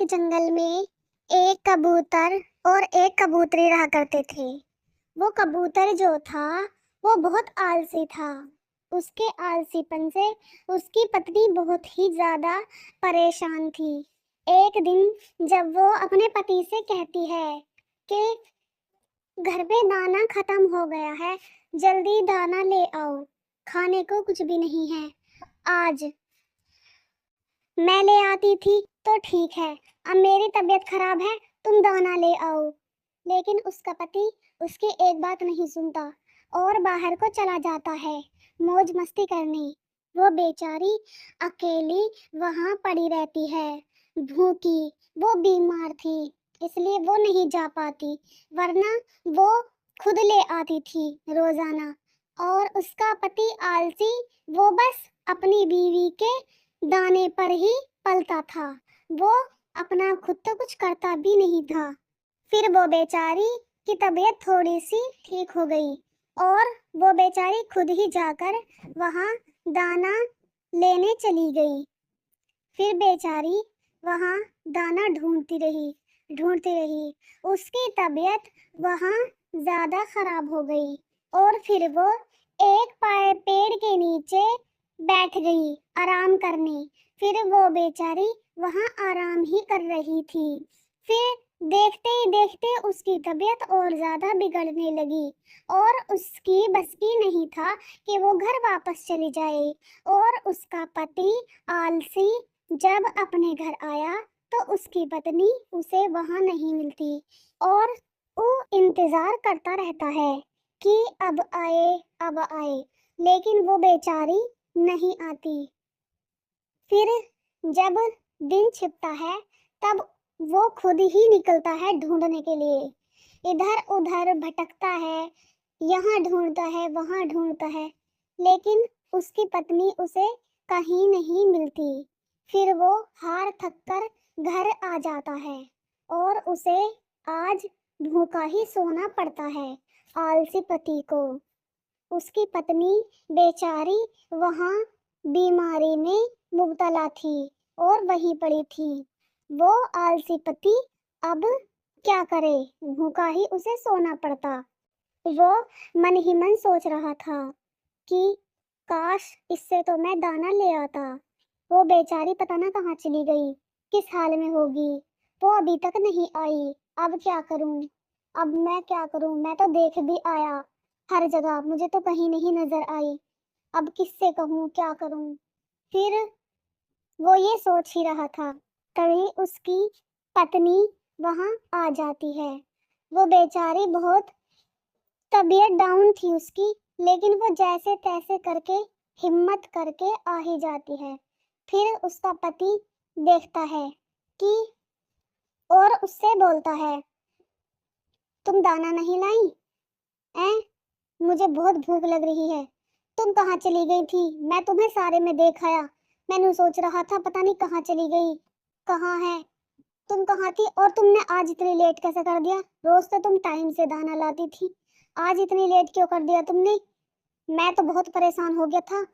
एक जंगल में एक कबूतर और एक कबूतरी रहा करते थे। वो कबूतर जो था वो बहुत आलसी था। उसके आलसीपन से उसकी पत्नी बहुत ही ज्यादा परेशान थी। एक दिन जब वो अपने पति से कहती है कि घर में दाना खत्म हो गया है, जल्दी दाना ले आओ, खाने को कुछ भी नहीं है, आज मैं ले आती थी तो ठीक है, अब मेरी तबीयत खराब है, तुम दाना ले आओ। लेकिन उसका पति उसकी एक बात नहीं सुनता और बाहर को चला जाता है मौज मस्ती करने। वो बेचारी अकेली वहां पड़ी रहती है, भूखी। वो बीमार थी इसलिए वो नहीं जा पाती, वरना वो खुद ले आती थी रोजाना। और उसका पति आलसी, वो बस अपनी बीवी के दाने पर ही पलता था। वो अपना खुद तो कुछ करता भी नहीं था। फिर वो बेचारी की तबीयत थोड़ी सी ठीक हो गई और वो बेचारी खुद ही जाकर वहां दाना लेने चली गई। फिर बेचारी वहां दाना ढूंढती रही। उसकी तबीयत वहां ज्यादा खराब हो गई और फिर वो एक पेड़ के नीचे बैठ गई आराम करने। फिर वो बेचारी वहां आराम ही कर रही थी। फिर देखते ही देखते उसकी तबीयत और ज्यादा बिगड़ने लगी और उसकी बस की नहीं था कि वो घर वापस चली जाए। और उसका पति आलसी जब अपने घर आया तो उसकी पत्नी उसे वहां नहीं मिलती और वो इंतजार करता रहता है कि अब आए, लेकिन वो बेचारी नहीं आती। फिर जब दिन छिपता है तब वो खुद ही निकलता है ढूंढने के लिए। इधर उधर भटकता है, यहाँ ढूंढता है वहां ढूंढता है, लेकिन उसकी पत्नी उसे कहीं नहीं मिलती। फिर वो हार थक कर घर आ जाता है और उसे आज भूखा ही सोना पड़ता है, आलसी पति को। उसकी पत्नी बेचारी वहां बीमारी में मुब्तला थी और वहीं पड़ी थी। वो आलसी पति अब क्या करे, भूखा ही उसे सोना पड़ता। वो मन ही मन सोच रहा था कि काश इससे तो मैं दाना ले आता। वो बेचारी पता ना कहाँ चली गई, किस हाल में होगी, वो अभी तक नहीं आई। अब क्या करूं, अब मैं क्या करूं, मैं तो देख भी आया हर जगह, मुझे तो कहीं नहीं नजर आई। अब किससे कहूँ, क्या करूं। फिर वो ये सोच ही रहा था, तभी उसकी पत्नी वहां आ जाती है। वो बेचारी बहुत तबीयत डाउन थी उसकी, लेकिन वो जैसे तैसे करके हिम्मत करके आ ही जाती है। फिर उसका पति देखता है कि और उससे बोलता है, तुम दाना नहीं लाई हैं? मुझे बहुत भूख लग रही है, तुम कहाँ चली गई थी? मैं तुम्हें सारे में देख आया, मैंने सोच रहा था पता नहीं कहाँ चली गई, कहाँ है, तुम कहाँ थी? और तुमने आज इतनी लेट कैसे कर दिया? रोज तो तुम टाइम से दाना लाती थी, आज इतनी लेट क्यों कर दिया तुमने? मैं तो बहुत परेशान हो गया था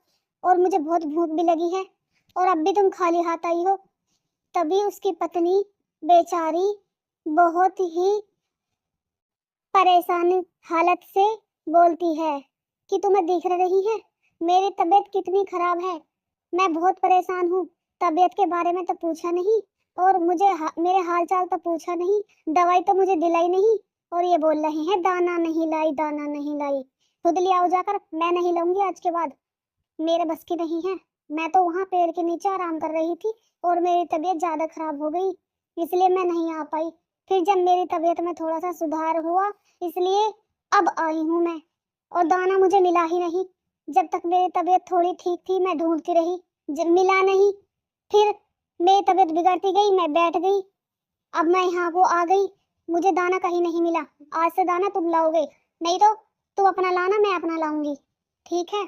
और मुझे बहुत भूख भी लगी है, और अब भी तुम खाली हाथ आई हो। तभी उसकी पत्नी बेचारी बहुत ही परेशान हालत से बोलती है कि तुम्हें दिख रही है मेरी तबीयत कितनी खराब है, मैं बहुत परेशान हूँ। तबीयत के बारे में तो पूछा नहीं और मेरे हाल चाल तो पूछा नहीं, दवाई तो मुझे दिलाई नहीं, और ये बोल रहे हैं दाना नहीं लाई, दाना नहीं लाई। खुद ले आओ जाकर, मैं नहीं लाऊंगी आज के बाद, मेरे बस की नहीं है। मैं तो वहां पेड़ के नीचे आराम कर रही थी और मेरी तबीयत ज्यादा खराब हो गई, इसलिए मैं नहीं आ पाई। फिर जब मेरी तबीयत में थोड़ा सा सुधार हुआ, इसलिए अब आई हूँ मैं, और दाना मुझे मिला ही नहीं। जब तक मेरी तबीयत थोड़ी ठीक थी मैं ढूंढती रही, जब मिला नहीं, फिर मेरी तबीयत बिगड़ती गई, मैं बैठ गई। अब मैं यहाँ को आ गई, मुझे दाना कहीं नहीं मिला। आज से दाना तुम लाओगे, नहीं तो तुम अपना लाना, मैं अपना लाऊंगी, ठीक है?